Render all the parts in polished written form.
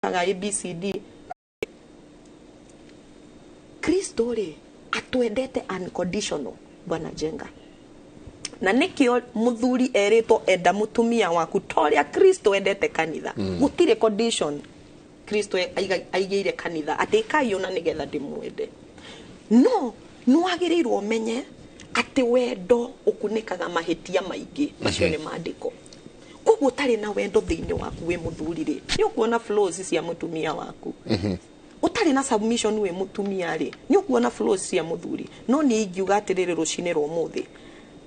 ekaga ABCD. Kristo ri atwendete unconditional bwana Jenga. Na nikio muthuri erito enda mutumia waku toria Kristo endete kanitha. Gutire condition. Kristo aigeire kanitha atekai ona nigetha ndimwende. No agiriirwo menye ati wendo ukunikaga mahitia maingi macio ni maandiko. Koguo tari na wendo thiini waku we muthuri ri ni ukuona flaws cia mutumia waku. Utari na submission we mutumia ri ni ukuona flaws cia muthuri. No ni ingiuga atiriri rucine rwo muthi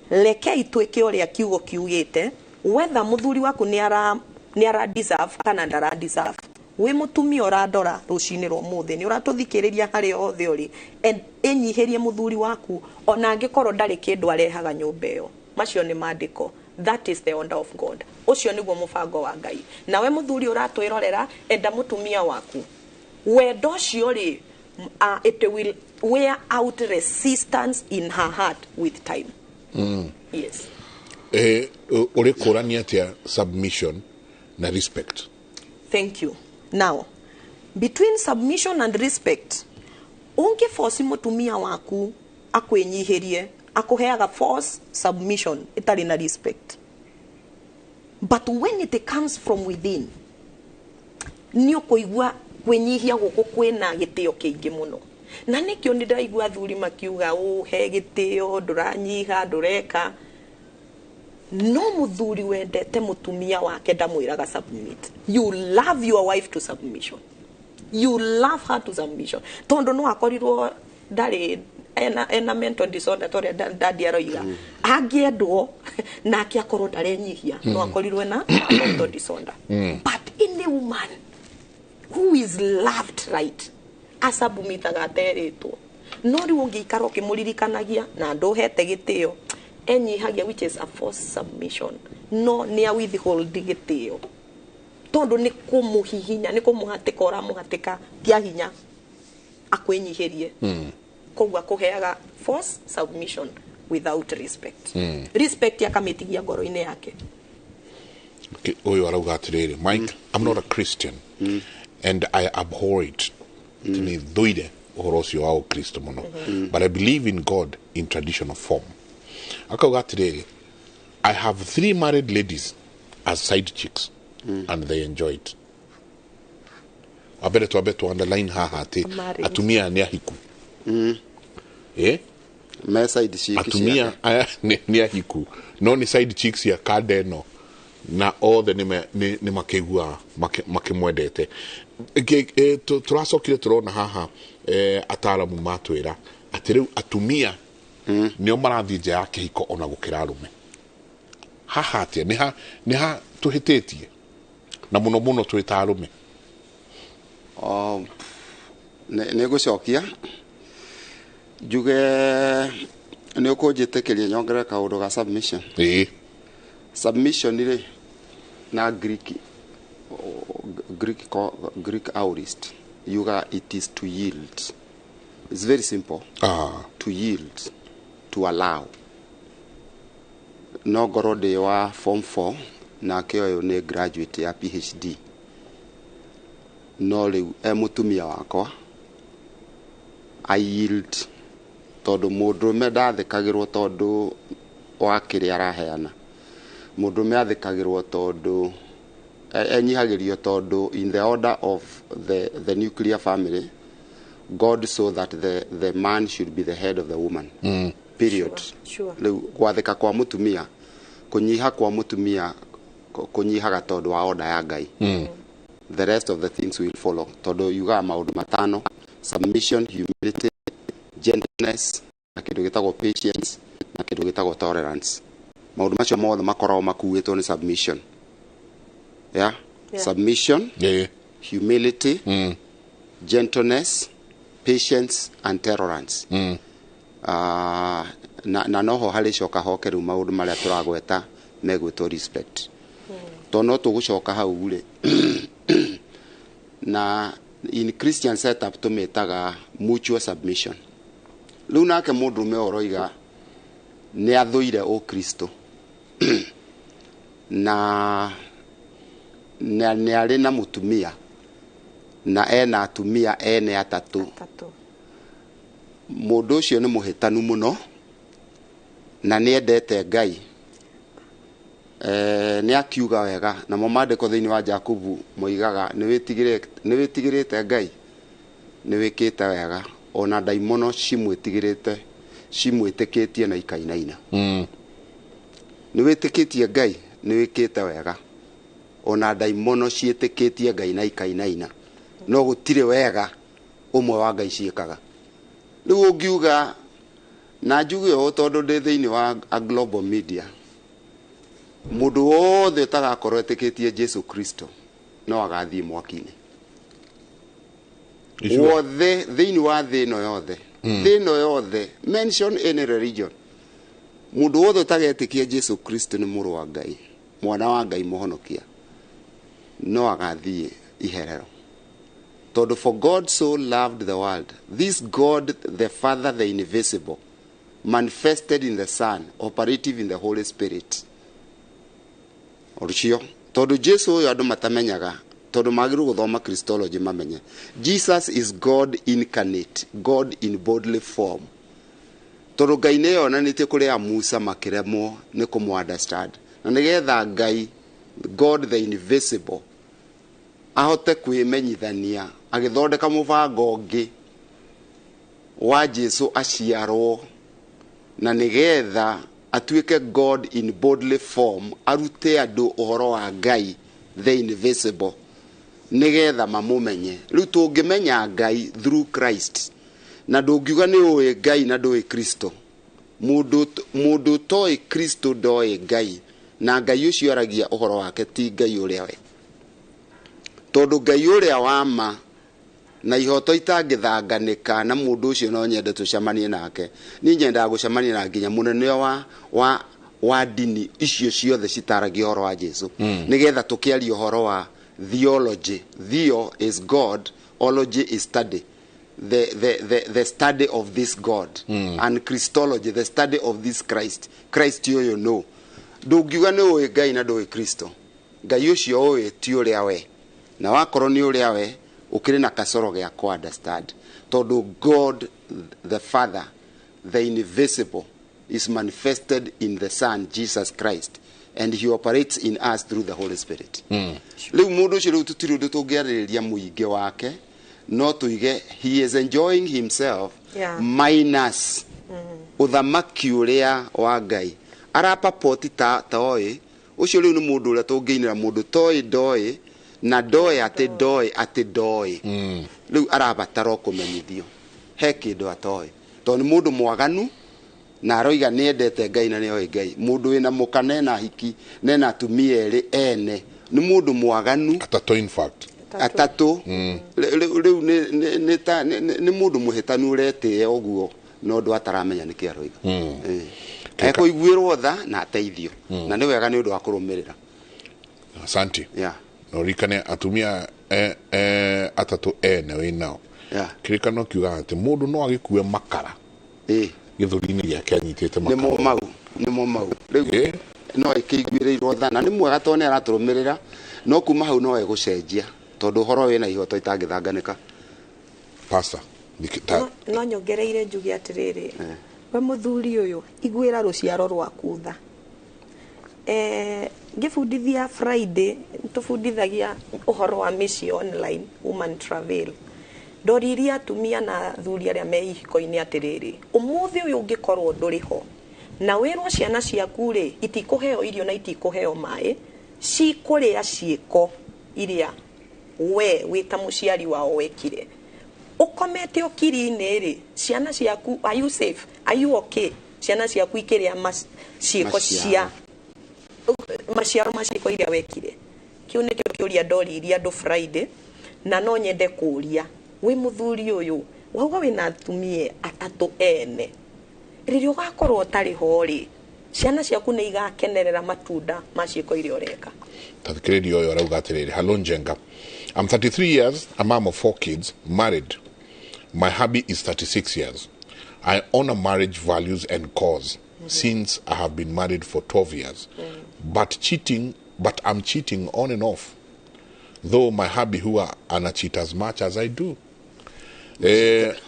rekei twike uria kiugo kiugite whether muthuri waku ni ara deserve kana ndara deserve. We mutumia uradora rucine rwo muthi ni uratuthikiriria hari othe uri enyihirie muthuri waku ona angikorwo ndari kindu arehaga nyumba iyo. Macio ni maandiko. That is the order of God. Ucio niguo mubango wa Ngai. Na we muthuri uratwirorera enda mutumia waku. Wendo ucio ri it will wear out resistance in her heart with time. Yes. Uri kurania atia submission na respect. Thank you. Now, between submission and respect, unge force mutumia waku akwenyihirie, akuheaga force submission, itari na respect. But when it comes from within, ni ukuigua kwenyihia guku kwina gitio kiingi muno. Na nikio ndiraigua athuri makiuga he gitio nduranyiha ndureka. No muthuri wendete mutumia wake ndamwiraga submit. You love your wife to submission. You love her to submission. Tondo no akorirwo ndari ena mental disorder tore dadi aroiga agiendwo na akiakorwo ndarenyihia no akorirwo na mental disorder. But in a woman who is loved right asabumithaga ateritwo no riu ungiikara ukimuririkanagia na nduhete gitio enyihagia, which is a forced submission. No ni a withhold gitio tondu ni kumuhihinya ni kumuhatika ora muhatika kia hinya akwenyihirie. Koguo akuheaga forced submission without respect. Respect yakamitigia ngoro-ini yake. Okay, oyo arauga atiriri Mike, I'm not a Christian and I abhor it. Ni thuire uhoro ucio wa Kristo muno, but I believe in God in traditional form. Akauga atiriri, I have 3 married ladies as side chicks and they enjoy it. Abere to underline haha ati atumia ni ahiku. Me side chicks atumia ni ahiku no ni side chicks ya kadeno na othe ni makegua makimwendete. Turacokire turona haha ataramu matwira ati atumia nio marathi nja ya kihiko ona gukira arume. Haha atia niha tuhitetie na muno twita arume. Ne gucokia juge ni ukujitekeria nyongera kaundu ga submission. Submission ri na Greek aorist yuga it is to yield. It's very simple. To yield, to allow. No gorode wa form 4 na kio ni graduate ya PhD. No riu mutumia wakwa I yield tondu mundume ndathikagirwo tondu wa kiri araheana. Mundume athikagirwo tondu enyihagirio tondu in the order of the nuclear family God saw that the man should be the head of the woman. Period. Sure. Gwathika kwa mutumia kunyiha kwa mutumia kunyihaga tondu wa order ya Ngai. The rest of the things will follow. Tondu yuga maundu matano: submission, humility, gentleness, na kindu gitagwo patience, na kindu gitagwo tolerance. Maundu macio mothe makoragwo makuitwo ni submission. Yeah? Submission, humility, gentleness, patience and tolerance. Na noho hari coka hoke riu maundu maria turagweta megwitwo respect. Tono tugucoka hau ri na in Christian setup tumetaga mutual submission. Riu nake mundu me oroiga ni athuire o Kristo na ni ari na mutumia na ena atumia ene atatu. Mũndũ ũcio nĩ mũhĩtanu mũno na nĩ endete Ngai. Nĩ akiuga wega na mamandĩko thĩinĩ wa Jakubu moigaga nĩ wĩtigĩrĩte Ngai, nĩ wĩkĩte wega, ona ndaimono cimwĩtĩkĩtie na ikainaina. Nĩ wĩtĩkĩtie Ngai, nĩ wĩkĩte wega, ona ndaimono ciĩtĩkĩtie Ngai na ikainaina, no gũtirĩ wega ũmwe wa Ngai ciĩkaga. Rĩu ũngiuga na njuge ũũ tondũ ndĩ thĩinĩ wa a global media, mũndũ wothe ũtagakorwo etĩkĩtie Jesu Kristo no agathiĩ mwaki-inĩ. Wothe thĩinĩ wa thĩ ĩno yothe, mention any religion, mũndũ wothe ũtagetĩkia Jesu Kristo nĩ mũrũ wa Ngai, mwana wa Ngai mũhonokia, no agathiĩ iherero. Tondũ for God so loved the world, this God the Father the invisible, manifested in the Son, operative in the Holy Spirit. Orucio tondu Jesu uyu andu matamenyaga, tondu magiru guthoma Christology mamenye, Jesus is God incarnate, God in bodily form. Tondu Ngai ne yonanitie kuri a Musa makiremwo ni kumu understand, na nigetha Ngai God the invisible ahote kwimenyithania, agithondeka mubango ungi wa Jesu aciarwo, na nigetha atuike God in bodily form, arute andu uhoro wa Ngai the invisible, nigetha mamumenye. Riu tungimenya Ngai through Christ, na ndungiuga ni uĩ Ngai na ndũĩ Kristo. Mundu toi Kristo ndoi Ngai, na Ngai ucio aragia uhoro wake ti Ngai uria we. Tondu Ngai uria wa ma na ihoto itangithanganika na mundu ucio no nyende tucemanie nake. Ni nyenda gucemania na nginya munene wa dini icio ciothe citaragia uhoro wa Jesu, nigetha tukiaria uhoro wa theology. Theo is God, ology is study, the study of this God, and Christology, the study of this Christ you know. Ndungiuga ni uĩ Ngai na ndũĩ Kristo. Ngai ucio uĩ ti uria we, na wakorwo ni uria we ukiri na kasoro gya ku understand. Tondu God the Father the invisible is manifested in the Son Jesus Christ, and he operates in us through the Holy Spirit. Riu mundu ucio riu tutiri undu tungiarĩrĩria muingi wake, no tuige he is enjoying himself, minus uthamaki uria wa Ngai arapa poti ta oi. Ucio riu ni mundu uria tungĩinĩra mundu toi ndoi na ndoi ati ndoi. Riu arabatara kumenyithio he kindu atoi, tondu mundu mwaganu na aroiga ni endete Ngai na ni oi Ngai. Mundu wina mukane na hiki nena atumia eri ene ni mundu mwaganu atatu, in fact atatu. Riu ni mundu muhitanu urete oguo no ndu ataramenya niki aroiga. Ekuiguirwo tha na ateithio, na ni wega ni undu wa kurumirira. Asante. No rikane atumia atatu ene we nao. Kirikano kiuga ati mundu no agikue makara githuri-ini giake anyitite makara. Nimo mau riu no ikiguirirwo tha, na ni mwega tone araturumirira, no kuma hau no egucenjia tondu horo wina ihoto itangithanganika. Pastor no nyongereire njuge atiriri, we muthuri uyu igwira ruciaro rwaku tha. Ngifundithia Friday tufundithagia uhoro wa mĩciĩ online, woman travel. Ndoriria atumia na thuri aria me ihiko-ini atiriri, umuthi uyu ungikorwo nduriho na wirwo ciana ciaku ri itikuheo irio na itikuheo mai, cikuria ciiko iria we wita muciari wao wekire, ukomete okiri-ini ri ciana ciaku, are you safe, are you okay? Ciana ciaku ikiria ciiko cia maciaro maciko iria wekire. Kiu nikio kiuria ndoriria andu Friday, na no nyende kuria we muthuri uyu wauga wina atumia atatu ene, riri ugakorwo tari hori ciana ciaku ni igakenerera matunda maciko iria ureka. Tathikiriria uyu arauga atiriri, hello Njenga, I'm 33 years, a mom of 4 kids, married. My hubby is 36 years. I honor marriage values and cause since I have been married for 12 years. But I'm cheating on and off. though my hubby huwa anacheat as much as I do.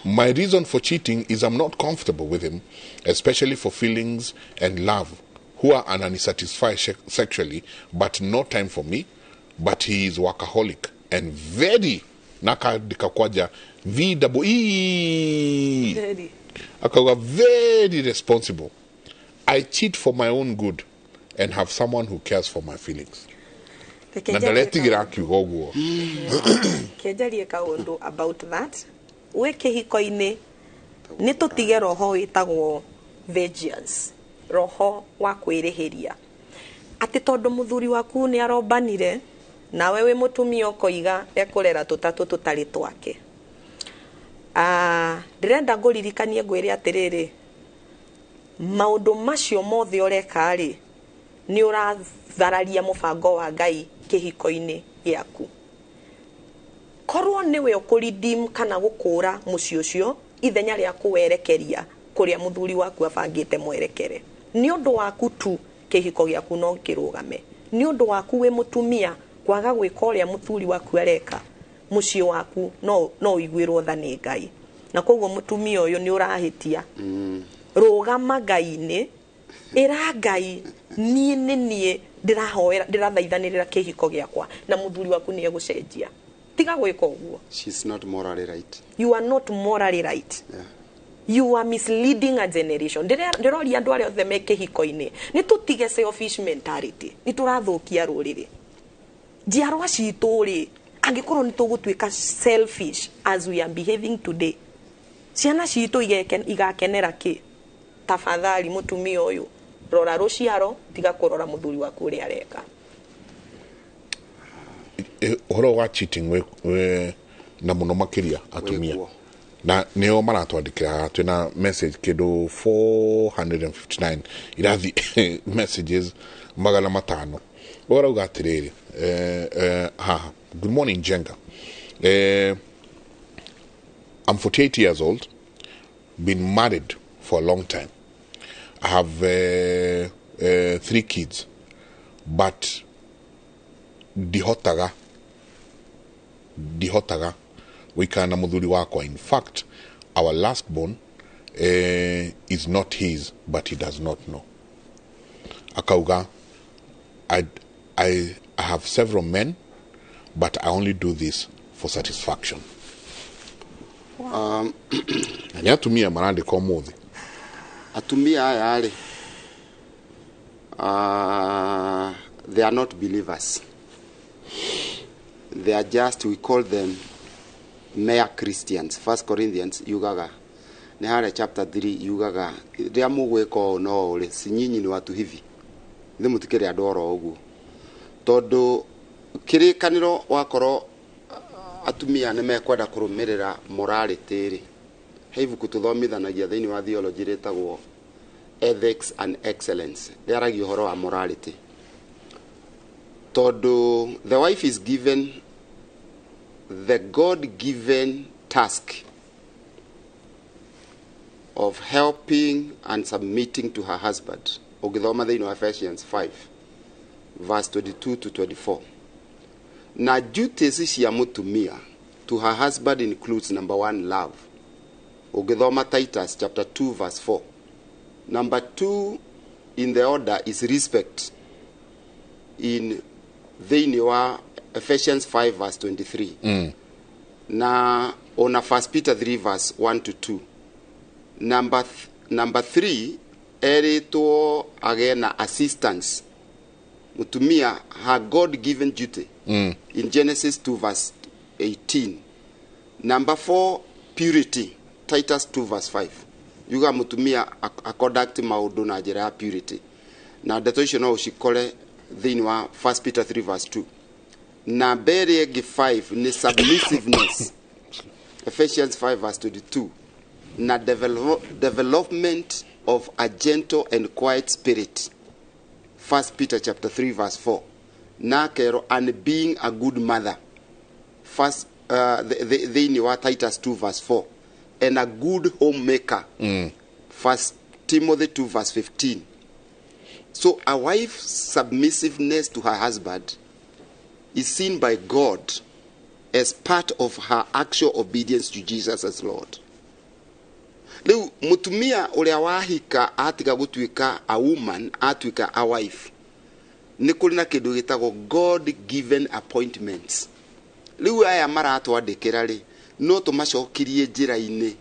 My reason for cheating is I'm not comfortable with him, especially for feelings and love. Huwa ananisatisfy sexually, but no time for me. But he is workaholic and very nakadikakwaja Very. akawa very responsible. I cheat for my own good and have someone who cares for my feelings. Na ndaletigira akiuga uguo. Kenjarie kaundu about that. We kihiko-ini ni tutige roho witagwo vengeance, roho wa kwirihiria. Ati tondu muthuri waku ni arombanire na wewe mutumia ukoiga ekurera tutatu tutari twake. Ndirenda nguririkanie ngwire atiriri, maundu macio mothe ureka ri ni urathararia mubango wa Ngai kihiko-ini giaku. Korwo niwe ukuridim kana gukura muci ucio ithenya ria kuwerekeria kuria muthuri waku abangite mwerekere. Ni undu waku tu kihiko giaku no kirugame. Ni undu waku we mutumia kwaga gwika uria muthuri waku areka, muci waku no igwirwo tha ni Ngai. Na koguo mutumia uyu ni urahitia. Rugama Ngai-ini, ira Ngai nie ndirahoera ndirathaithanirira kihiko giakwa na muthuri waku ni egucenjia. Tiga gwika uguo. She's not morally right. You are not morally right. Yeah. You are misleading a generation. Ndiroria andu aria othe me kihiko-ini ni tutige selfish mentality. Ni turathukia ruriri. Njiarwa citu ri angikorwo ni tugutwika selfish as we are behaving today, ciana citu igakenera ki? Tafadhali mutumia uyu rora ruciaro, tiga kurora muthuri waku uri areka. Horo wa cheating we na muno makiria atumia na neo maratwandikira twina message kido 459 irathi messages magana matano urauga atiriri good morning Jenga. I'm 48 years old, been married for a long time. I have 3 kids, but dihotaga wikana muthuri wakwa. In fact, our last born is not his, but he does not know. Akauga, I have several men, but I only do this for satisfaction. Ni atumia marandika umuthi. Atumia aya ari they are not believers. They are just, we call them mere Christians. 1 Corinthians yugaga ni hare chapter 3 yugaga ria mugweka no uri sinyinyi ni watu hivi ndi mutikire andu oro uguo tondu kirikaniro wakoro atumia ni mekwenda kurumirira morality ri heivu kututhomithanagia thiini wa theology ritagwo ethics and excellence riaragio horo wa morality tondu the wife is given the God-given task of helping and submitting to her husband. Ogithoma thiini wa Ephesians 5 verse 22 to 24. Na duties cia mutumia to her husband includes number 1, love. Ogithoma Titus chapter 2 verse 4. Number 2 in the order is respect. In thiini wa Ephesians 5 verse 23. Na ona 1 Peter 3 verse 1 to 2. Number 3 erito agena assistance. Mutumia her God-given duty. In Genesis 2 verse 18. Number 4 purity. Titus 2 verse 5. Yuga mutumia conduct maundu na njira ya purity. Na ndeto icio no ucikore thiini wa 1 Peter 3 verse 2. Na mbere 5 ni submissiveness. Ephesians 5 verse 22. Na development of a gentle and quiet spirit. 1 Peter chapter 3 verse 4. Na kero and being a good mother. First the wa Titus 2 verse 4. And a good homemaker. 1 Timothy 2 verse 15. So a wife's submissiveness to her husband is seen by God as part of her actual obedience to Jesus as Lord. Leu mutumia uria wahika atiga gutuika a woman atuika a wife ni kuri na kindu gitagwo God given appointments. Leu aya maratwandikira ri no tumacokirie njira-ini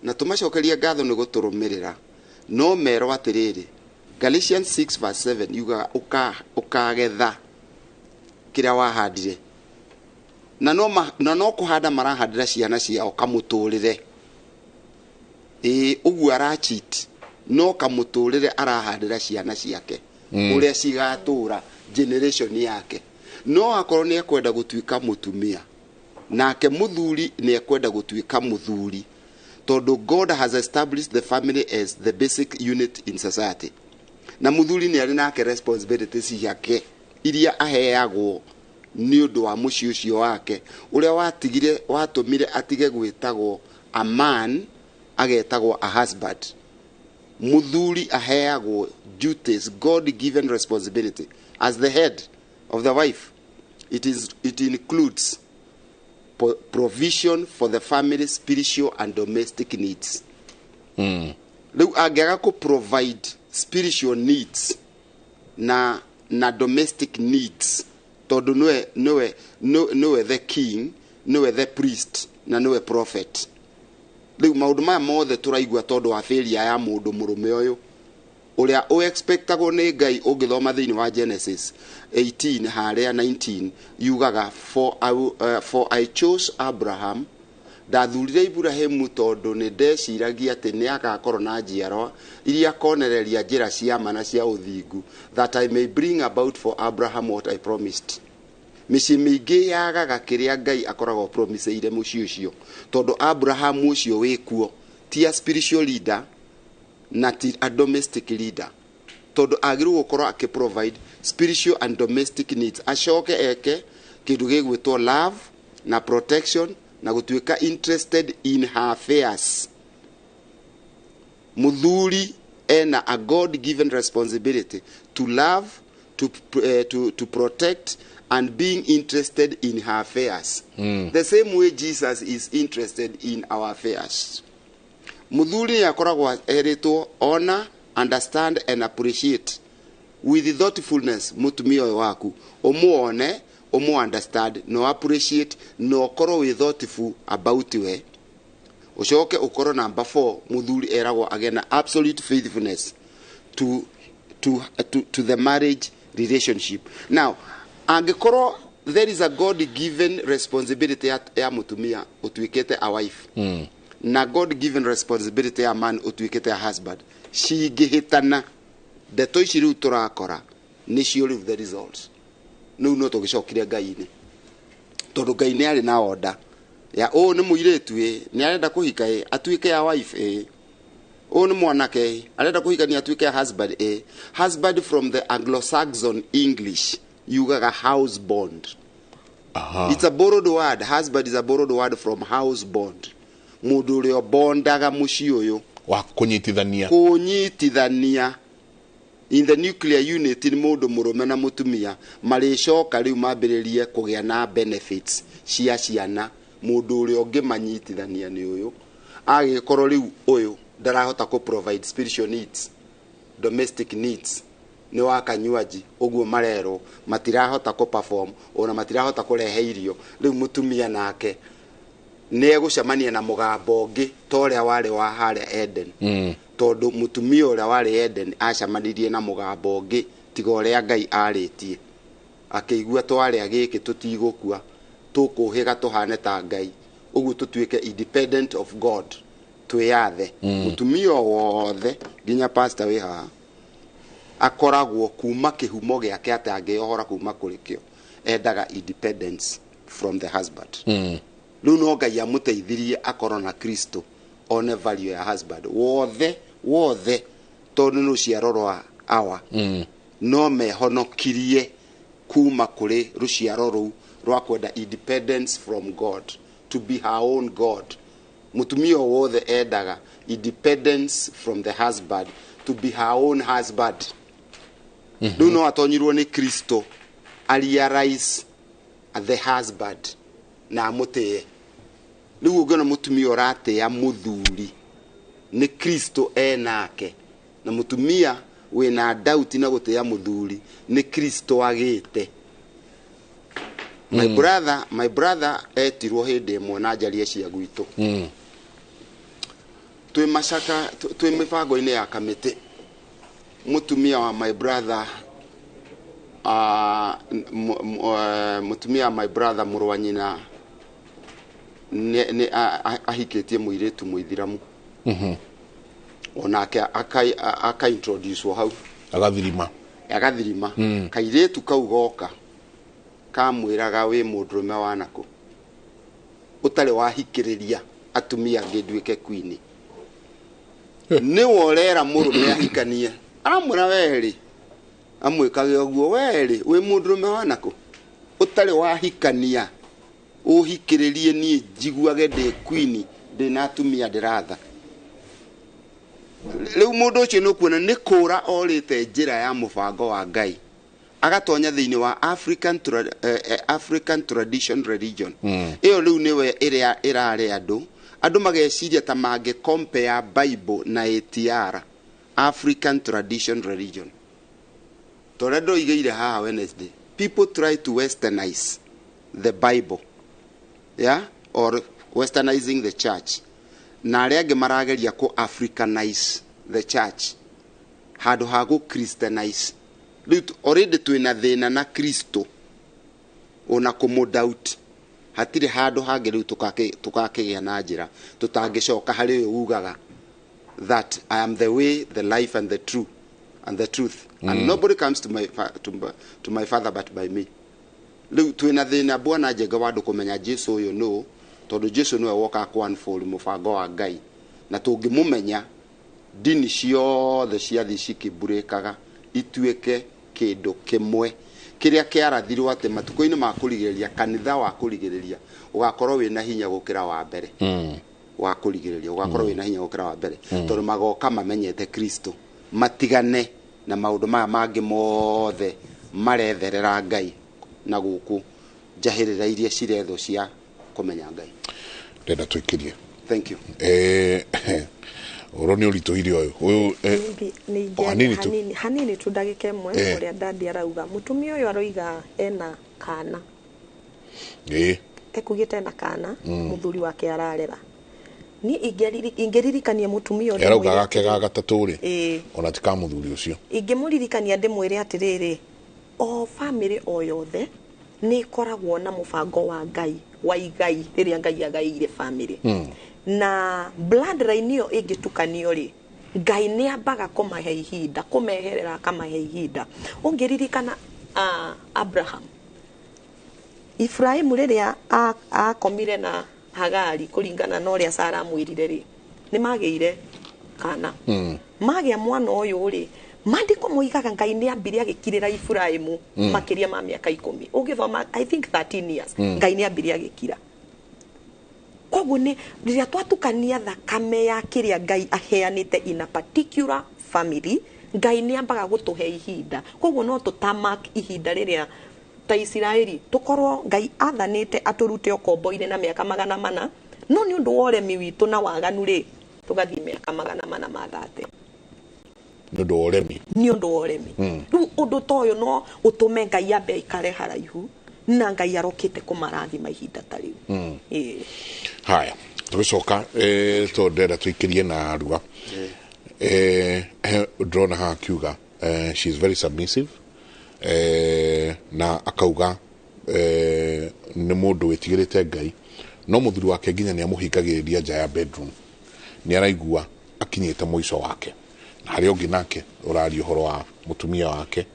na tumacokeria ngatho ni guturumirira no mero atiriri. Galatians 6:7 yuga ukagetha kiria wahandire na no kuhanda marahandira ciana ciao kamuturire uguo arachit no kamuturire arahandira ciana ciake uria cigatura generation yake no akorwo ni ekwenda gutuika mutumia nake muthuri ni ekwenda gutuika muthuri tondu God has established the family as the basic unit in society na muthuri ni ari nake responsibilities yake iria aheagwo ni undu wa muci ucio wake uria watumire atige gwitagwo a man agetagwo a husband. Muthuri aheagwo duties, God given responsibility as the head of the wife. It includes provision for the family's spiritual and domestic needs. Leu agera ko provide spiritual needs na domestic needs todo noe the king, noe the priest na noe prophet. Leu maundu maya mothe turaigua todo wa failure ya mundu murume uyu uria o expectagwo ni Ngai ungithoma thiini wa Genesis 18 haria 19 yugaga for I chose Abraham ndathurire Ibrahimu tondu ni ndeciragia ati ni agakorwo na njiarwa iria konereria njira cia mana cia uthingu that I may bring about for Abraham what I promised. Mĩciĩ mĩingĩ yagaga kĩrĩa Ngai akoragwo promiseire mũciĩ ũcio tondu Abraham ũcio wĩkuo ti a spiritual leader na ti a domestic leader tondu agĩrĩirwo gũkorwo akĩprovide spiritual and domestic needs acoke eke kĩndũ gĩgwĩtwo love na protection na gũtuĩka interested in her affairs. Muthuri ena a God given responsibility to love, to protect and being interested in her affairs. The same way Jesus is interested in our affairs. Muthuri akoragwo eritwo honor, understand and appreciate with thoughtfulness mutumia waku omuone understand no appreciate no korwo with thoughtful about we ucoke ukoro number 4 muthuri eragwo again absolute faithfulness to the marriage relationship. Now angikorwo there is a God given responsibility ya mutumia utuikete a wife na God given responsibility ya man utuikete a husband cingihitana ndeto ici riu turakora nicio riu the results no tugicokire Ngai-ini tondu Ngai ni ari na order ya ni muiretu ni arenda kuhika atuike ya wife ni mwanake arenda kuhika ni atuike ya husband husband from the Anglo-Saxon English yugaga house bond. It's a borrowed word. Husband is a borrowed word from house bond. Mundu uria bondaga muci uyu wa kunyitithania in the nuclear unit ni mundu murume na mutumia maricoka riu mambiririe kugia na benefits cia ciana mundu uria ungi manyitithania ni uyu agikorwo riu uyu ndarahota ku provide spiritual needs, domestic needs ni wakanywaji uguo marero matirahota ku perform ona matirahota kurehe irio riu mutumia nake ni egucemania na mugambo ungi toria wari wa haria Eden tondu mutumia uria wari Eden acamanirie na mugambo ungi tiga uria Ngai aritie akigua twaria giki tutigukua tukuhiga tuhane ta Ngai uguo tutuike independent of God twiyathe mutumia wothe nginya pastor wi haha akoragwo kuma kihumo giake atangeohora kuma kurikio endaga independence from the husband. Riu no Ngai amuteithirie akorwo na Kristo one value ya husband wothe tondu no ciaro rwa awa no mehonokirie kuma kuri ruciaro ruu rwa kwenda independence from God, to be her own God. Mutumia wothe endaga independence from the husband, to be her own husband. Riu no atonyirwo ni Kristo realize the husband na amutee riu ungiona mutumia uratea muthuri ni Kristo enake na mutumia wina doubt na gutea muthuri ni Kristo agite. My brother etirwo hindi imwe na njaria cia gwitu twi macaka twi mibango-ini ya kamiti. Mutumia wa my brother mutumia my brother murwa nyina ni ahikitie muiritu muithiramu onake aka introduce hau agathirima kairitu kau goka kamwiraga wi mundurume wanako utari wahikiriria atumia ngindwike queen ni worera murume ahikanie amura weri amwikage oguo weri wi mundurume wanako utari wahikania uhikiririe ni jiguage de queen de natumia ndiratha. Riu mundu ucio no kuona ni kura orite njira ya mubango wa Ngai agatonya thiini wa African tradition religion iyo riu niwe iria irare andu mageciria ta mange compare Bible na ATR African tradition religion. Toredo igeire haha Wednesday people try to westernize the Bible, yeah, or westernizing the church. Na aria ange marageria ku Africanize the church handu ha gu Christianize. Already twina thina na Kristo ona kumudoubt hatire handu hange riu tukakigia na njira tutangicoka hari uyu ugaga that I am the way, the life and the truth and nobody comes to my father but by me. Riu twina thina bwana njega wandu kumenya Jesu uyu no tondu Jesu no woka kwa unfold mubango wa Ngai na tungimumenya dini ciothe ciathi cikiburikaga ituike kindu kimwe kiria kiarathirwo ati matuko-ini ma kurigiriria kanitha wa kurigiriria ugakorwo wina hinya gukira wa mbere wa kurigiriria ugakorwo wina hinya gukira wa mbere tondu magoka mamenyete Kristo matigane na maundu maya mangi mothe maretherera Ngai na guku njahirira iria ciretho cia kumenya Ngai. Ndenda twikirie. Thank you. Oroni ulitoirio uyu hanini tu ndagike mwe uria dadi arauga mutumia uyu aroiga ena kana ekugite na kana muthuri wake ararera ni ingeririkania mutumia uyu arauga gake ga gatatu ri ona tika muthuri ucio ingemuririkania ndimwire atiriri o family o yothe ni koragwo na mubango wa Ngai wa igai riria Ngai agaire family na bloodline iyo ingitukanio ri Ngai ni ambaga kumahe ihinda kumeherera kamahe ihinda. Ungiririkana Abraham Ibrahim riria akomire na Hagari kuringana na uria Sara amwirire ri ni magire kana magia mwana uyu ri mandiko moigaga Ngai ni ambire agikirira Ibrahim makiria ma miaka 10 ugithoma I think 13 years Ngai ni ambire agikira. Koguo ni riria twatukania thakame ya kiria Ngai aheanite in a particular family Ngai ni ambaga gutuhe ihinda. Koguo no tutamark ihinda riria ta Israeli tukorwo Ngai athanite aturute okombo-ine na miaka 400 no ni undu wa uremi witu na waganu ri tugathi miaka 400 mathate ni undu wa uremi riu undu toyo no utume Ngai ambe ikare haraihu na Ngai arokite kumarathima ihinda ta riu. Haya tugicoka to ndenda twikirie na ruga drona ha kiuga she is very submissive na akauga ni mundu witigirite Ngai no muthuri wake nginya ni amuhingagiriria nja ya bedroom ni araigua akinyite muico wake na hari ongi nake urari uhoro wa mutumia wake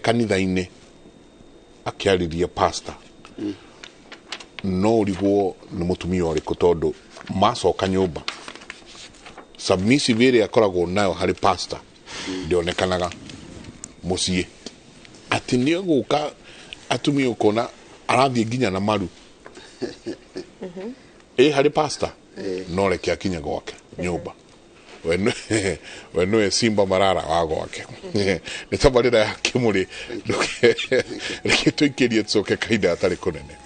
kanitha-ini akiariria pastor no urigwo ni mutumia uriku tondu macoka nyumba submissive area akoragwo nayo hari pastor ndionekanaga mucii ati ni guka atumia ukona arathie nginya na maru hari pastor no reke akinya gwake nyumba we no simba marara wa gwake ni tabarira ya kimuri reke tuikirie tsoke kaida atari kunene.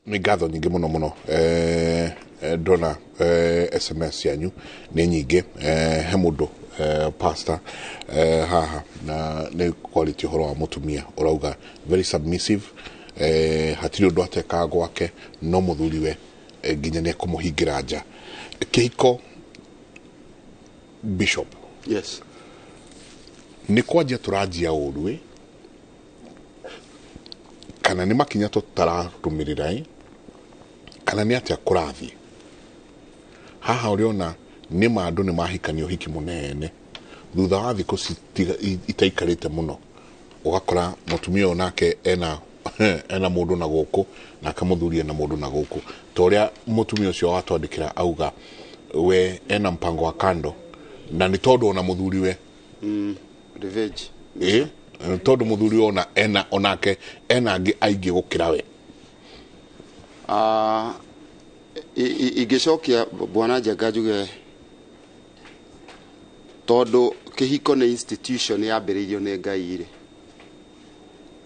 Nĩ ngatho nyingĩ mũno ndona SMS yanyu nĩ nyingĩ he mũndũ pastor haha na nĩ quality ũhoro wa mũtumia ũrauga very submissive hatirĩ ũndũ atekaga gwake no mũthuriwe nginya nĩ ekũmũhingĩra nja kĩhiko. Bishop, yes, nĩ kwanjia tũranjia ũru kana nĩ makinya tũtararũmĩrĩra kana nĩ atĩa kũrathiĩ haha ũrĩona nĩ andũ nĩ mahikanio hiki mũnene thutha wa thikũ itaikarĩte mũno ũgakora mũtumia ũyũ nake ena mũndũ na gũkũ na akamũthuria na mũndũ na gũkũ ta ũrĩa mũtumia ũcio watwandĩkĩra auga we ena mpango wa kando na nĩ tondũ ona mũthuriwe revenge tondũ mũthuriwe ona onake ena angĩ aingĩ gũkĩra we. Igicokia bwana Njenga njuge tondu kihiko ni institution yambĩrĩirio nĩ Ngai rĩ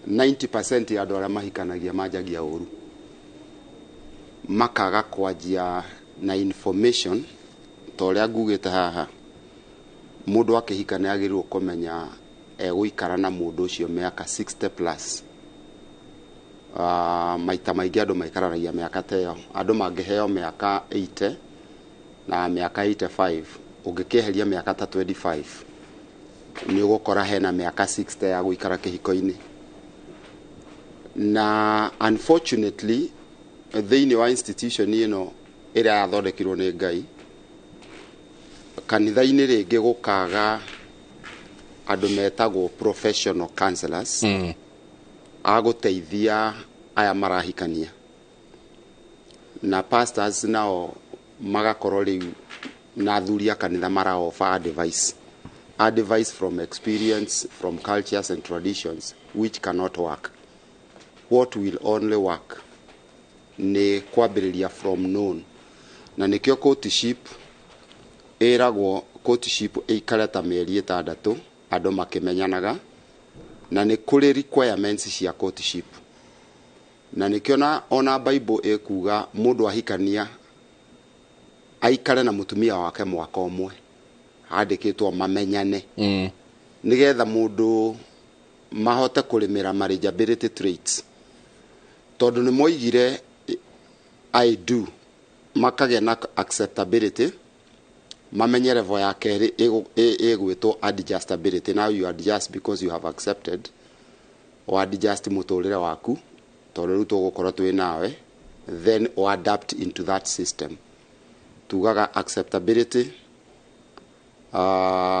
90% ya andũ arĩa mahikanagia manjagia ũru makaga kwanjia na information ta ũrĩa ngugĩte haha. Mũndũ akĩhika nĩ agĩrĩirwo kũmenya egũikara na mũndũ ũcio mĩaka 60 plus. Maita maingĩ andũ maikaranagia mĩaka ta ĩyo, andũ mangĩheo mĩaka 80 na mĩaka 85 ũngĩkĩeheria mĩaka ta 25 nĩ ũgũkora hena mĩaka 60 ya gũikara kĩhiko-inĩ. Na unfortunately thĩinĩ wa institution ĩno ĩrĩa yathondekirwo nĩ Ngai kanitha-inĩ rĩngĩ gũkaga andũ metagwo professional counselors agũteithia aya marahikania na pastors nao magakorwo rĩu na athuri a kanitha maraofa advice from experience, from cultures and traditions which cannot work. What will only work ni kwambĩrĩria from known, na nĩkĩo courtship ĩragwo courtship ĩikare ta mĩeri 6 andũ makĩmenyanaga, na nĩ kũrĩ requirements cia courtship. Na nĩkĩo ona Bible ĩkuga mũndũ ahikania aikare na mũtumia wake mwaka ũmwe, handĩkĩtwo mamenyane nĩgetha mũndũ mahote kũrĩmĩra marriageability traits, tondũ nĩ moigire I do makagĩa na acceptability, mamenye level ya kerĩ ĩgwĩtwo adjustability. Now you adjust because you have accepted, or adjust mũtũrĩre waku tondũ rĩu tũgũkorwo twĩ nawe, then or adapt into that system. Tugaga acceptability,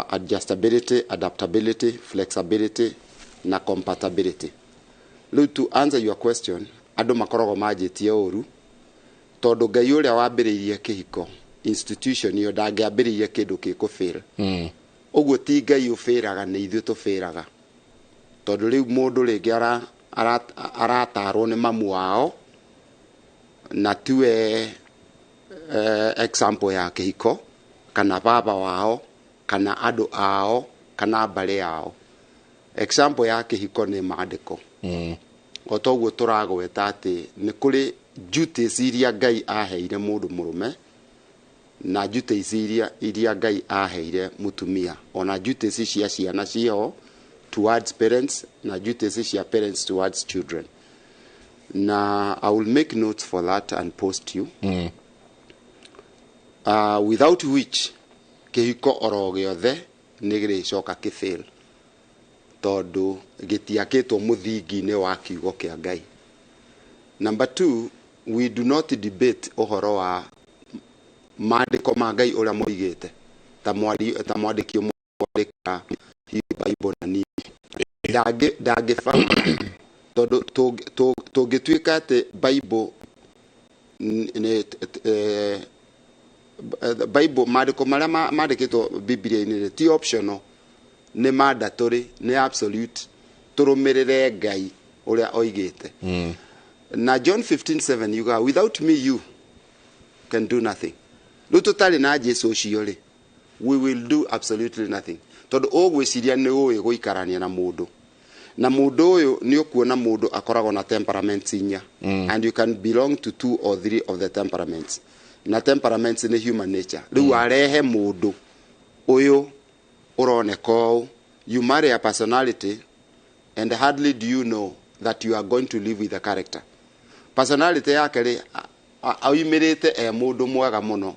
adjustability, adaptability, flexibility na compatibility. Rĩu to answer your question, andũ makoragwo manjĩtie ũru tondũ Ngai ũrĩa wambĩrĩirie kĩhiko institution ĩyo ndangĩambĩrĩirie kĩndũ gĩkũfail. Ũguo ti Ngai ũfairaga, nĩ ithuĩ tũfairaga tondũ rĩu mũndũ rĩngĩ aratarwo nĩ mamu wao na tiwe example ya kĩhiko kana baba wao kana andũ ao kana mbarĩ yao. Example ya kĩhiko nĩ maandĩko. O toguo tũragweta atĩ nĩ kũrĩ duties iria Ngai aheire mũndũ mũrũme na duties iria Ngai aheire mũtumia, ona duties cia ciana ciao towards parents na duties cia parents towards children. Na I will make notes for that and post you. Without which kĩhiko oro gĩothe nĩ gĩrĩcoka kĩfail tondũ gĩtiakĩtwo mũthingi-inĩ wa kiugo kĩa Ngai. Number 2, we do not debate ũhoro wa maandĩko ma Ngai ũrĩa moigĩte ta mwandĩki mwandĩka Bible na ni ndangĩbanga tondũ tũngĩtuĩka atĩ Bible maandĩko marĩa maandĩkĩtwo Biblia-inĩ ti optional, nĩ mandatory, nĩ absolute, turumirire Ngai uria oigite. Na John 15:7 yuga, without me you can do nothing. Lututari na Jesu ucio ri, we will do absolutely nothing. Tondu ogwiciria ni uyi guikarania na mundu. Na mundu uyu ni ukuona mundu akoragwo na temperaments inya, and you can belong to 2 or 3 of the temperaments. Na temperaments ni human nature. Riu arehe mundu uyu uroneka, you marry a personality and hardly do you know that you are going to live with a character. Personality yake ri aumirite mundu mwega muno,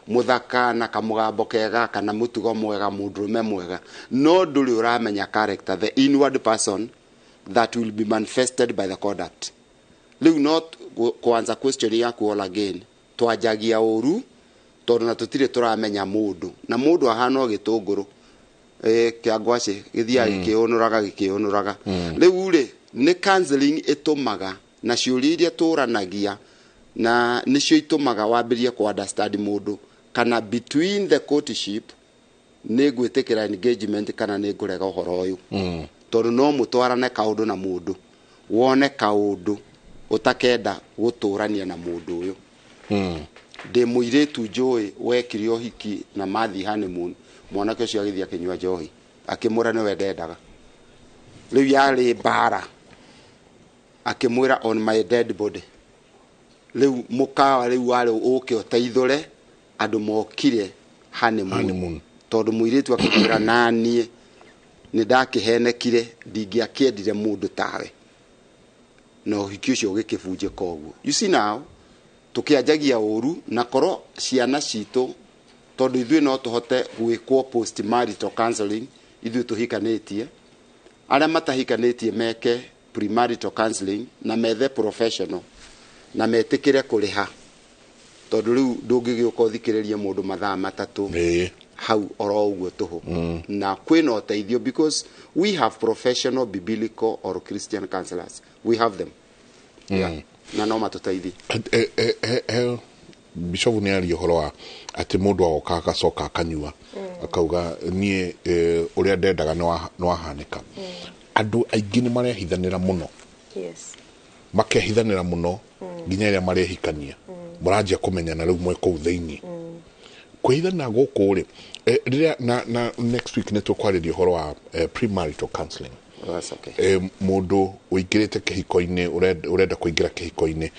muthaka na kamugambo kega kana mutugo mwega, mundurume mwega, no nduri uramenya character, the inward person that will be manifested by the conduct. Riu not kuanza question yaku all again, twajagia uru tondu na tutire turamenya mundu, na mundu ahana gitunguru kiangwaci githia gikiunuraga. Riu ri ni counseling itumaga na ciuria iria turanagia na nicio itumaga wambirie ku understand mundu, kana between the courtship ni gwitikira engagement kana ni ngurega uhoro uyu. Tondu no mutwarane kaundu na mundu, wone kaundu utakenda guturania na mundu uyu. De muiretu njui wekire uhiki na mathi honeymoon, mwanake ucio agithia akinywa njohi akimura ni wendendaga. Riu yari bara akimwira on my dead body. Riu mukawa riu wari uke uteithure andu mokire honeymoon. Tondu muiretu akimwira nanie ni ndakihenekire ndingiakendire mundu tawe, no uhiki ucio ugikibunje koguo. You see now tukiajagia uru na koro ciana citu, tondu ithui no tuhote gwikwo post marital counseling, ithui tuhikanitie. Aria matahikanitie meke premarital counseling na methe professional na metikire kuriha, tondu riu ndungigiuka uthikiririe mundu mathaa matatu hau oro uguo tuhu. Na kwina uteithio, because we have professional biblical or Christian counselors, we have them. Na no matuteithie. Bishop ni ari uhoro wa ati mundu agoka agacoka akanyua akauga nie uria ndendaga no ahanika. Andu aingi ni marehithanira muno. Makehithanira muno nginya ria marehikania. Muranjia kumenyana riu mwe kuu thiini. Kwithana guku ri riria na next week netukwariria uhoro wa premarital counseling. That's okay. Mundu uingirite kihiko-ini urenda kuingira kihiko-ini,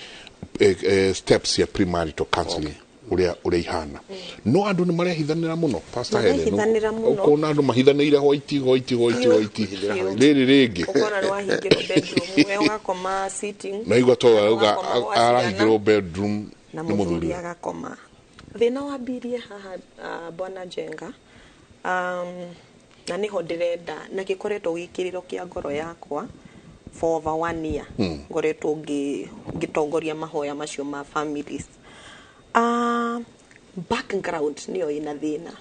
steps ya premarital counseling uria ihana. No andu ni marehithanira muno. Pastor Helen, ukona andu mahithanire hoiti riri ringi ukona no ahingirwo bedroom we ugakoma sitting na igwa to uga arahingirwo bedroom na muthuri agakoma. Thina wambirie haha Bwana Jenga, na niho ndirenda na gikoretwo gikiriro kia ngoro yakwa for over 1 year. Ngoretwo ngitongoria mahoya macio ma families. Background niyo ina thina.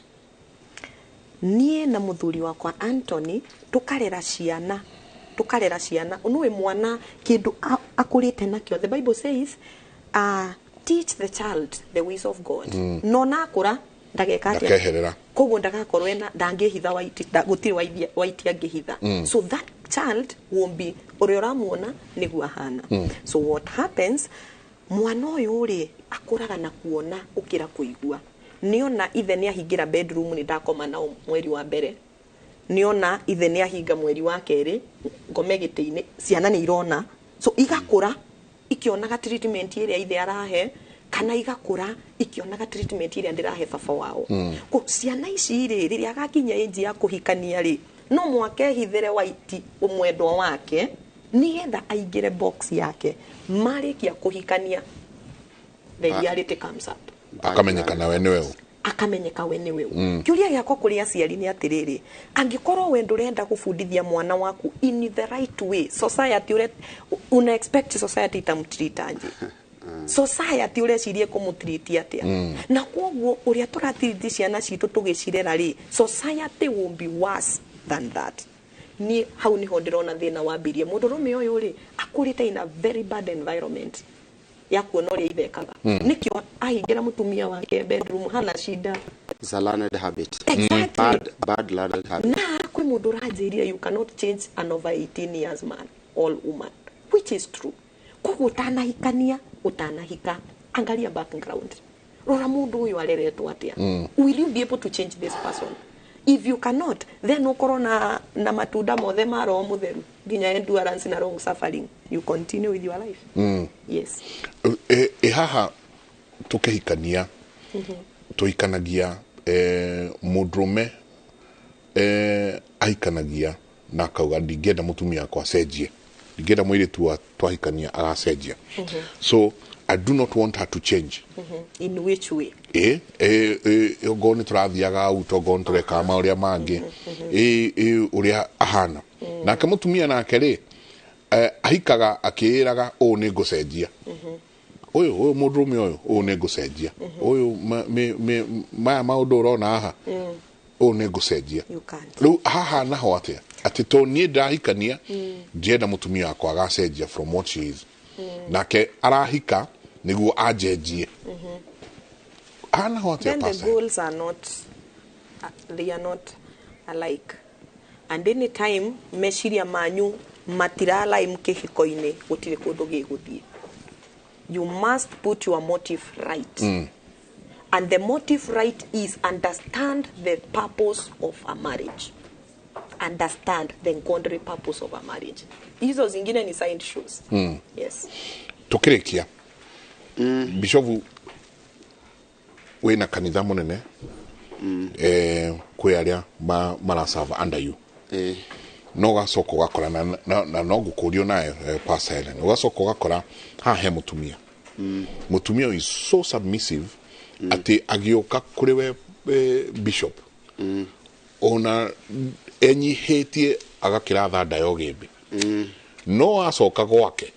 Nie na muthuri wakwa Anthony tukarera ciana unwe mwana kindu akurite nakio. The Bible says teach the child the ways of God. No nakura ndageherera koguo ndagakorwo ena ndangihitha gutiri waiti angihitha. So that child won't be uria uramuona niguo ahana. So what happens, mwana uyu ri akuraga na kuona ukira kuigua. Niona ithe ni ahingira bedroom ni ndakoma na mweri wa mbere, niona ithe ni ahinga mweri wa keri ngome giti-ini, ciana ni irona. So igakura ikionaga treatment iria ithe arahe, kana igakura ikionaga treatment iria ndirahe baba wao. Ko ciana ici ri riria agakinya age ya kuhikania ri no mwake hithere waiti umwendwa wake nigetha aingire box yake marikia kuhikania. The reality comes up. akamenyekana we niwe akamenyeka we niwe. Kiuria giakwa kuri aciari ni atiriri, angikorwo we ndurenda gubundithia mwana waku in the right way, society una expect society itamutreat anje. Society urecirie kumutreat atia. Na kwoguo uria turatreat ciana citu tugicirera ri society will be worse than that. Ni hau niho ndirona thina wambirie. Mundu rume uyu ri akurite in a very bad environment ya kuona uria ithekaga. Nikio ahingira mutumia wake bedroom hana shida. It's a learned habit. Exactly. Bad learned habit. Na kwi mundu rajiria you cannot change an over 18 years man or woman, which is true. Koguo utanahikania utanahika, angalia background, rora mundu uyu areretwo atia. Will you be able to change this person? If you cannot, then ukorwo na matunda mothe ma roho mutheru nginya endurance na long suffering, you continue with your life. Yes. Haha tukihikania tuhikanagia mudrume ahikanagia na akauga ndingenda mutumia akwa acenjie, ndingenda mwiritu wa twahikania agacenjia. So I do not want her to change. In which way? Ogoni turathiaga au togoni tureka mauria mangi uria ahana na kamutumia nake ri ahikaga akiraga o ni ngucenjia uyu mudrume uyu ni ngucenjia uyu maya maundu urona haha o ni ngucenjia. Riu haha naho atia ati to ni ndahikania ndienda mutumia akwa agacenjia from what she is, nake arahika niguo ajenjie. Then the goals are not, they are not alike. And any time meciria manyu matiralai mkihiko-ini gutire kundu giguthie. You must put your motive right. And the motive right is understand the purpose of a marriage. Understand the godly purpose of a marriage. Hizo zingine ni side shows. Yes. Tukirikia. Bishofu wina kanitha munene kwi aria marasava under you. No gacoka ugakora na no gukurio nayo Pastor Helen, ugacoka ugakora haha he mutumia. Mutumia is so submissive ati agioka kuri we bishop ona enyihitie agakira thanda yo gimbi. No acoka gwake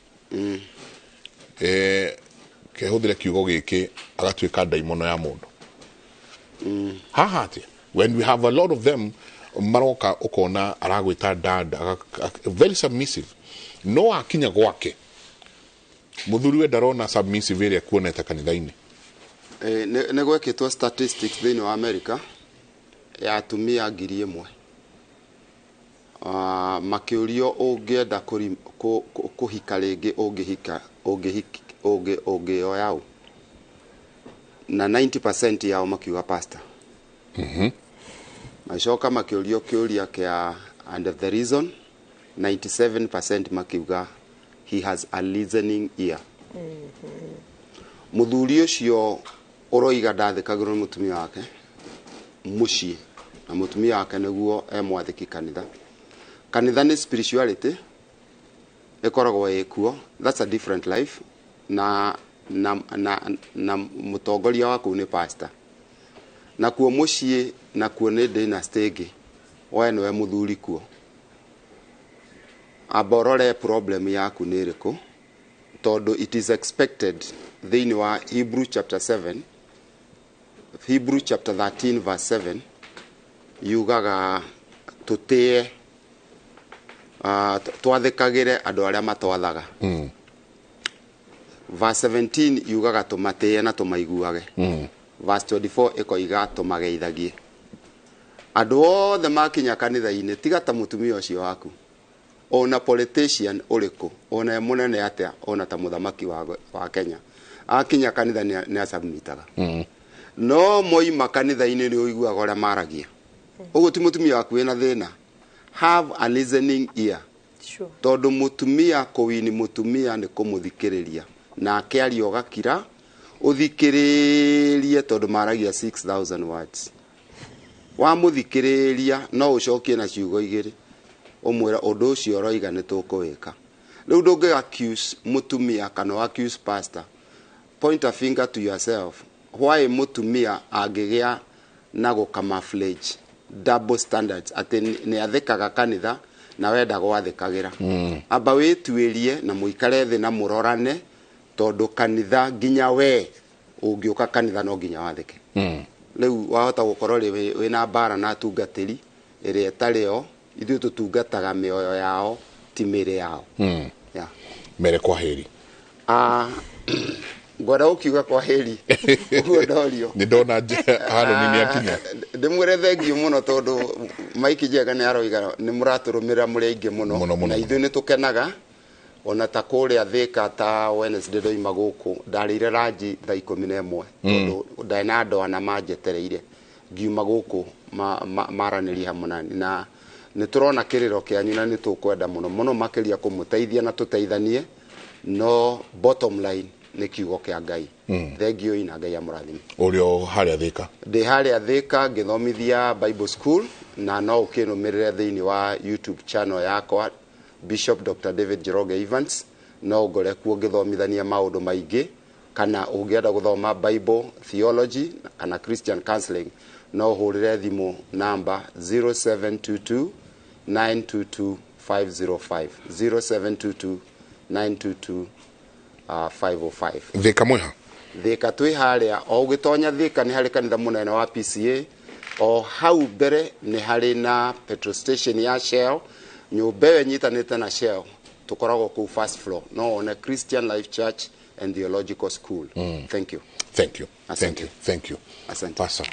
kehuthire kiugo giki agatuika daimono ya mundu. Haha ati when we have a lot of them maroka ukona aragwita dad very submissive, no akinya gwake muthuri we ndarona submissive area kuoneta kanitha-ini. Ne gwekitwo statistics thini wa America ya atumia 1,000 makiurio ungienda kuhika ringi ungioyau na 90% yao makiuga pastor. Macoka makiurio kiuria kia and the reason 97% makiuga he has a listening ear. Muthuri ucio uroiga ndathikagirwo mutumia wake mucii na mutumia wake niguo mwathiki kanitha. Kanitha ni spirituality ikoragwo ikuo, that's a different life. Na mutongoria waku ni pastor na kuo mucii na kuo ni dynasty ingi we niwe muthuri kuo. Aborore problem yaku ni iriku tondu it is expected thini wa Hebrew chapter 13 verse 7 yugaga tutie twathikagire andu aria matwathaga. Verse 17 yugaga tumatie na tumaiguage. Verse 24 ikoiga tumageithagie. Andu othe makinya kanitha-ini tiga ta mutumia ucio waku, ona politician uriku, ona munene atia, ona ta muthamaki wa Kenya akinya kanitha ni asubmitaga. No moima kanitha-ini ni uiguaga uria maragia. Uguo ti mutumia waku wina thina. Have a listening ear. Sure. Tondu mutumia kuwini mutumia ni kumuthikiriria na akiario gakira uthikiririe tondu maragia 6000 words. Wa muthikiriria no ucokie na ciugo igiri umwira undu ucio roiga ni tukuwika. Riu ndungi accuse mutumia kana accuse pastor. Point a finger to yourself. Why mutumia agigia na gukamaflage double standards ati ni athikaga kanitha na wenda gwathikagira. Amba wituirie na muikare thi na murorane tondu kanitha nginya we ungiuka kanitha no nginya wathike. Riu wahota gukorwo wina bara na atungatiri iria etareo ithu tutungataga mioyo yao ti mire yao. Mere kwa heri. ngwenda ukiuga kwa heri uguo ndorio ni ndona Haroni ni akinya ndimwire thengio muno tondu Mike Jega ni aroiga ni muraturumira muri aingi muno na ithu ni tukenaga ona ta kuria Thika ta Wednesday ndoima guku ndarire ranji thaa 11 tondu ndaina andwana manjetereire ngiuma guku maraniri hamwe na ni turona kiriro kianyu na ni tukwenda muno makiria kumuteithia na tuteithanie no bottom line ni kiugo kia Ngai thengio ina Ngai amurathime urio haria Thika ndi haria Thika ngithomithia Bible School na no ukinumirire thiini wa YouTube channel yakwa Bishop Dr. David Njoroge Evans no ngore kuo ngithomithania maundu maingi kana ungienda guthoma Bible theology kana Christian counseling no hurire thimu number 0722 922 505 0722 922 505 Thika mwiha Thika twi haria o ugitonya Thika ni hari kanitha munene wa PCA o hau mbere ni hari na petrol station ya Shell nyumba yo nyitanite na Shell tukoragwo ku first floor no on a Christian Life Church and Theological School. Thank you. Thank you. Asante. Pastor.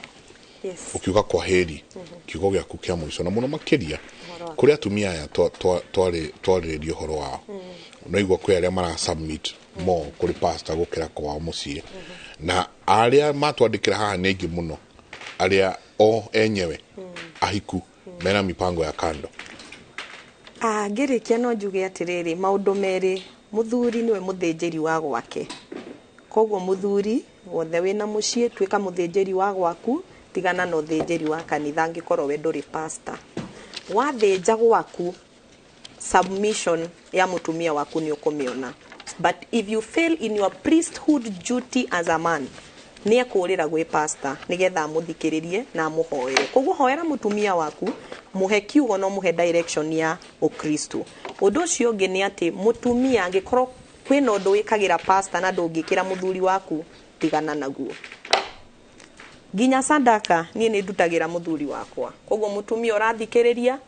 Yes. Ukiuga kwa heri kiugo gyaku kia mwiso na muno makiria kuria atumia aya twaririe horo wao no igwa kwi aria mara submit mo kuri pastor gukira kwa mucie na aria matwandikira haha ningi muno aria o enyewe ahiku mena mipango ya kando ngirikia no njuge atiriri maundu meri muthuri niwe muthinjiri wa gwake koguo muthuri wothe wina mucie twika muthinjiri wa gwaku tigana no thinjiri wa kanitha ngikorwo we nduri pastor wathinja gwaku submission ya mutumia waku ni ukumiona but if you fail in your priesthood duty as a man ni akurira gwi pastor nigetha muthikiririe na muhoere koguo hoera mutumia waku muhe kiugo no muhe direction ya ukristo undu ucio ungi ni ati mutumia angikorwo kwina undu wikagira pastor na ndungikira muthuri waku tigana naguo ginya sadaka nie ni ndutagira muthuri wakwa koguo mutumia urathikiriria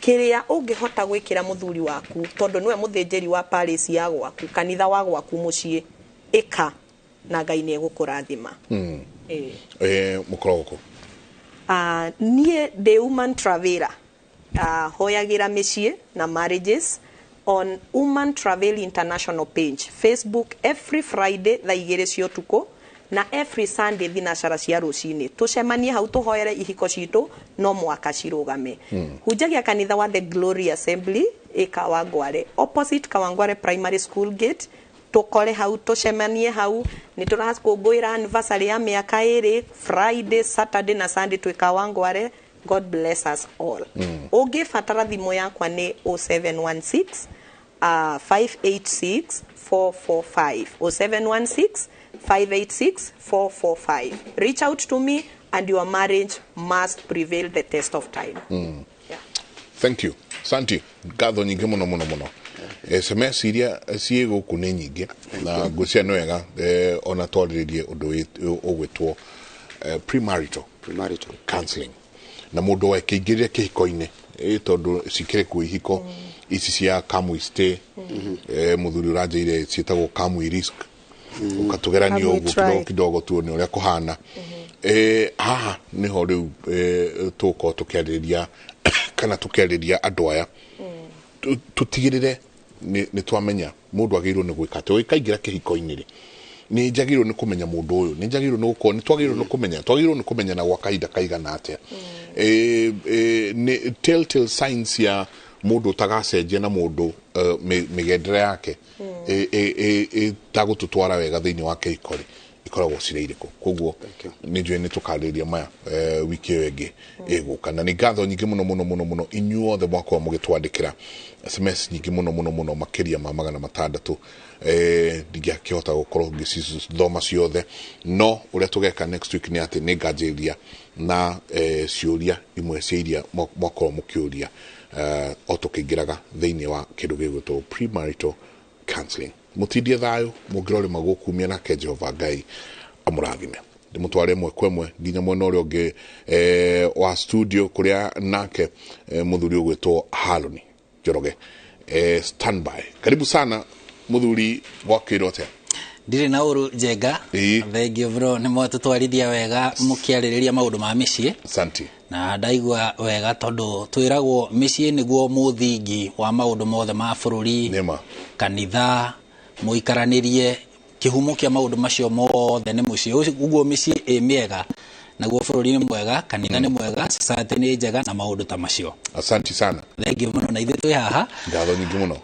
kiria ungihota gwikira muthuri waku tondu niwe muthinjiri wa palace ya gwaku kanitha wa gwaku mucie ika na Ngai ni egukurathima mukoroko nie the woman traveler hoyagira mĩciĩ na marriages on Woman Travel International page Facebook every Friday thaa 2 cia utuku na every Sunday thinacara cia rucini tucemanie hau tuhoere ihiko citu no mwaka cirugame hunjagia kanitha wa The Glory Assembly Kawangware opposite Kawangware Primary School gate tukore hau tucemanie hau ni turakungwira anniversary ya miaka 2 Friday Saturday na Sunday twi Kawangware. God bless us all. Ungibatara thimu yakwa ni 0716 586 445 0716 586 445. Reach out to me and your marriage must prevail the test of time. Yeah. Thank you. Santi, gatho nyingi muno. SMS iria ciego kune nyingi na gucia no wega ona twaririe undu ugwitwo premarital counseling na mundu wa kiingiria kihiko-ini tondu cikire ku ihiko ici cia kamwiste muthuri uranjire cietagwo kamwi risk ukatugerania uguo kidogo tuone uria kuhana haha niho riu tuko tukiariria kana tukiariria andu aya tutigirire ni twamenya mundu agirwo ni gwika ati kaingira kihiko-ini ri ni njagirwo ni kumenya mundu uyu ni njagirwo ni gukorwo ni twagirwo ni kumenya na gwa kahinda kaigana atia ni telltale signs ya mundu tagacenjia na mundu migendere yake tagututwara wega thiini wa kihiko-ri ikoragwo cireiriko koguo ni njue ni tukariria maya wiki iyo ingi iguka na ni ngatho nyingi muno inyuothe mwakwa mugitwandikira SMS nyingi muno makiria ma 600 ndingiakihota gukorwo ngicithoma ciothe no uria tugeka next week ni ati ni nganjiria na ciuria imwe cia iria mwakorwo mukiuria o tukingiraga thiini wa kindu gigwitwo premarital counseling mutindie thayo mugirore magukumia nake Jehova Ngai amurathime ndimutware mwe kwemwe nginya mwena uria ungi wa studio kuria nake muthuri ugwitwo Haroni Njoroge standby karibu sana muthuri wakirote Ndiri na uru jega thengio bro ni mwatutwarithia wega mukiaririria maundu ma mĩciĩ. Asante. Na ndaigua wega tondu twiragwo mĩciĩ niguo muthingi wa maundu mothe ma bururi. Nema. Kanitha muikaranirie kihumo kia maundu macio mothe ni muciĩ. Uguo mĩciĩ ĩ miega naguo bururi ni mwega, kanitha ni mwega, society ni njega na maundu ta macio. Asante sana. Thengio muno na ithuĩ twĩ haha. Ngatho nyingĩ muno.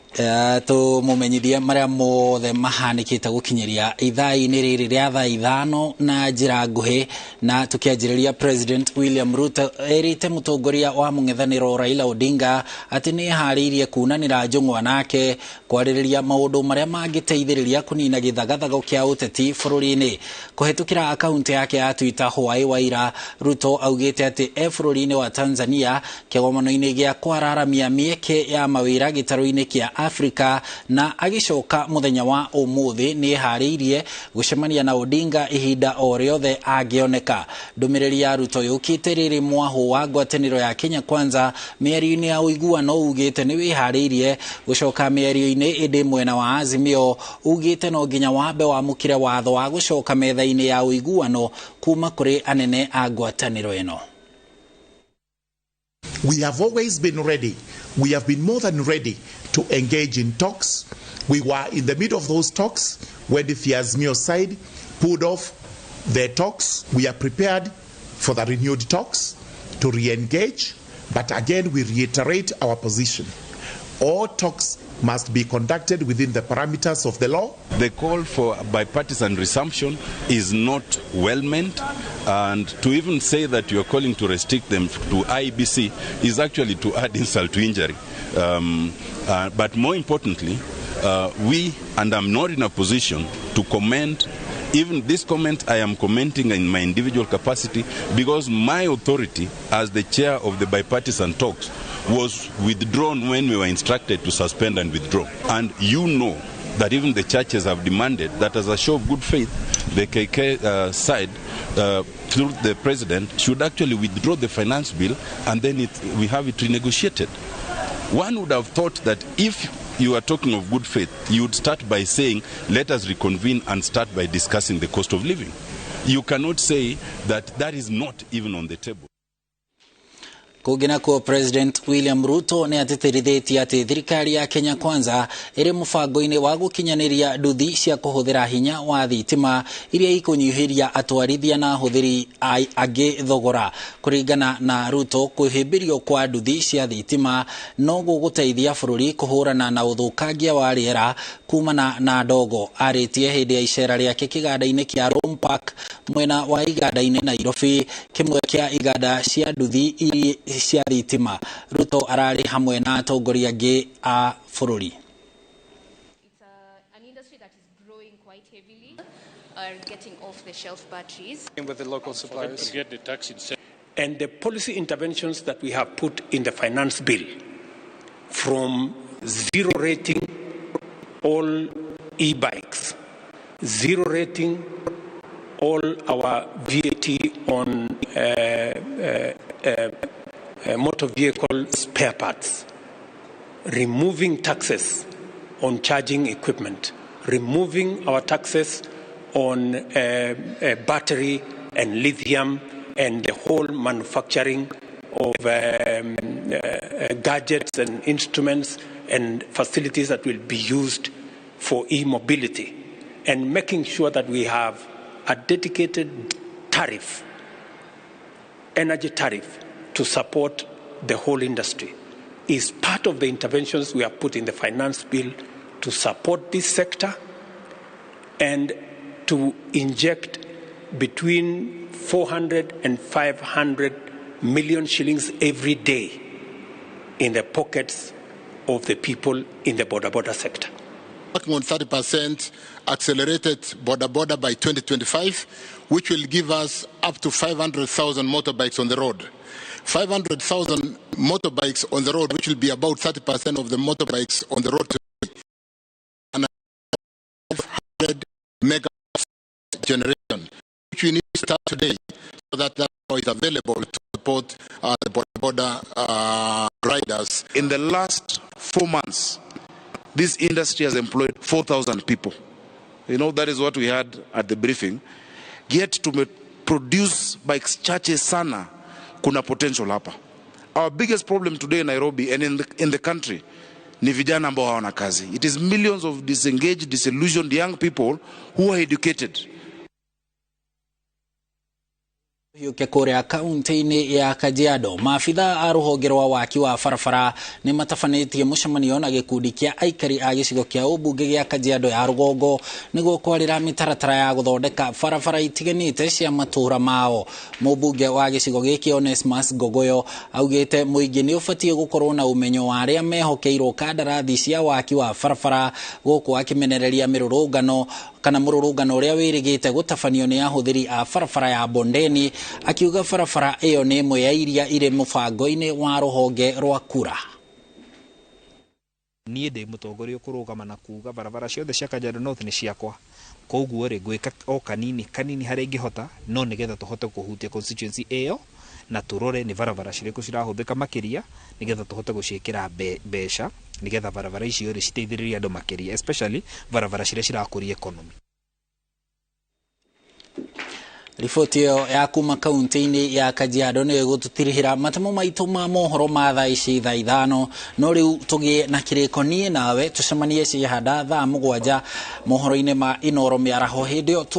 Tumumenyithia maria mothe mahanikite gukinyiria ithaa-inĩ rĩrĩ rĩa thaa ithano na njĩra nguhĩ, na tukianjĩrĩria President William Ruto erĩte mũtongoria wa mũng'ethanĩro Raila Odinga atĩ nĩ eharĩirie kunanĩra njũng'wa nake kwarĩrĩria maũndũ marĩa mangĩteithĩrĩria kũnina gĩthagathago kĩa ũteti bũrũri-inĩ. Kũhetũkĩra akaunti yake ya Twitter hwaĩ wa ira, Ruto augĩte atĩ bũrũri-inĩ wa Tanzania kĩgomano-inĩ gĩa kwararamia mĩeke ya mawĩra gĩtarũ-inĩ kĩa Afrika, na agicoka muthenya wa umuthi ni eharĩirie gucemania na Odinga ihinda o rĩothe angĩoneka. Ndũmĩrĩri ya Ruto yũkĩte rĩrĩ mwaho wa ngwatanĩro ya Kenya Kwanza mĩario-inĩ ya ũiguano ugĩte nĩ wĩharĩirie gucoka mĩario-inĩ ĩndĩ mwena wa Azimio ugĩte no nginya wambe wamũkĩre watho wa gucoka metha-inĩ ya ũiguano kuma kũrĩ anene a ngwatanĩro ĩno. We have always been ready. We have been more than ready to engage in talks. We were in the middle of those talks when the Azimio side pulled off their talks. We are prepared for the renewed talks to re-engage, but again we reiterate our position. All talks must be conducted within the parameters of the law. The call for bipartisan resumption is not well meant, and to even say that you are calling to restrict them to IBC is actually to add insult to injury. But more importantly, and I'm not in a position to comment. Even this comment, I am commenting in my individual capacity because my authority as the chair of the bipartisan talks was withdrawn when we were instructed to suspend and withdraw. And you know that even the churches have demanded that as a show of good faith, the KK side, through the president, should actually withdraw the finance bill and then we have it renegotiated. One would have thought that if you are talking of good faith, you would start by saying, let us reconvene and start by discussing the cost of living. You cannot say that that is not even on the table. Kũngĩna kuo President William Ruto nĩ atĩtĩrithĩtie atĩ thirikari ya Kenya Kwanza ĩrĩ mũbango-inĩ wa gũkinyanĩria nduthi cia kũhũthĩra hinya wa thitima iria ikũnyihĩria atwarithia na ahũthĩri angĩ thogora. Kũringana na Ruto, kwĩhĩmbĩrio kwa nduthi cia thitima no gũgũteithia bũrũri kũhũrana na ũthũkangia wa rĩera kumana na ndogo. Arĩtie hĩndĩ ya icera rĩake kĩganda-inĩ kĩa Rome Park mwena wa iganda-inĩ Nairobi, kĩmwe kĩa iganda cia nduthi cia thitima. Ruto ararĩ hamwe na atongoria angĩ a bũrũri. It's an industry that is growing quite heavily, are getting off the shelf batteries. With the local suppliers. Get the tax incentive. And the policy interventions that we have put in the finance bill, from zero rating all e-bikes, zero rating all our VAT on motor vehicle spare parts, removing taxes on charging equipment, removing our taxes on battery and lithium and the whole manufacturing of gadgets and instruments and facilities that will be used for e-mobility, and making sure that we have a dedicated tariff, energy tariff, to support the whole industry is part of the interventions we have put in the finance bill to support this sector and to inject between 400 and 500 million shillings every day in the pockets of the people in the border sector. Working on 30% accelerated border by 2025, which will give us up to 500,000 motorbikes on the road. 500,000 motorbikes on the road, which will be about 30% of the motorbikes on the road today. And 500 megawatts generation, which we need to start today, so that is available to support the border riders. In the last 4 months, this industry has employed 4,000 people. You know, that is what we had at the briefing. Yet to produce bikes chache sana, kuna potential hapa. Our biggest problem today in Nairobi and in the country ni vijana ambao hawana kazi. It is millions of disengaged, disillusioned young people who are educated. Yuke kuria kaunti-ini ya Kajiado, maafitha a ruhonge rwa waki wa barabara ni matabanĩtie mũcemanio na gĩkundi kĩa aikari a gĩcigo kĩa ũmbunge gĩa Kajiado ya rũgongo nĩguo kwarĩra mĩtaratara ya gũthondeka barabara itiganĩte cia matũũra mao. Mũmbunge wa gĩcigo gĩkĩ Onesmus Gogoyo augĩte mũingĩ nĩ ũbatiĩ gũkorwo na ũmenyo wa arĩa mehokeirwo kandarathi cia waki wa barabara, gũkũ akĩmenereria mĩrũrũngano kana mũrũrũngano ũrĩa wĩrĩgĩte gũtabanio nĩ ahũthĩri a barabara ya Bondeni, akiuga barabara ĩyo nĩ ĩmwe ya iria irĩ mũbango-inĩ wa rũhonge rwa kura. Niĩ ndĩ mũtongoria kũrũgama na kuuga barabara ciothe cia Kajiado North nĩ ciakwa. Koguo rĩ ngwĩka o kanini harĩa ingĩhota, no nĩgetha tũhote kũhutia constituency ĩyo na tũrore nĩ barabara cirĩkũ cirahũthĩka makĩria nĩgetha tũhote gũciĩkĩra mbeca nĩgetha barabara icio rĩ citeithĩrĩrie andũ makĩria, especially barabara ciria cirakũria economy. Riboti ĩyo ya kuma kaunti-inĩ ya Kajiado nĩ gũtũtirihĩra matemo maitũ ma mohoro ma thaa ici thaa 5, no rĩu tũgĩe na kĩrĩko niĩ nawe tũcemanie ciahanda thaa 7 mohoro-inĩ ma Inoro mĩaraho hĩndĩ ĩyo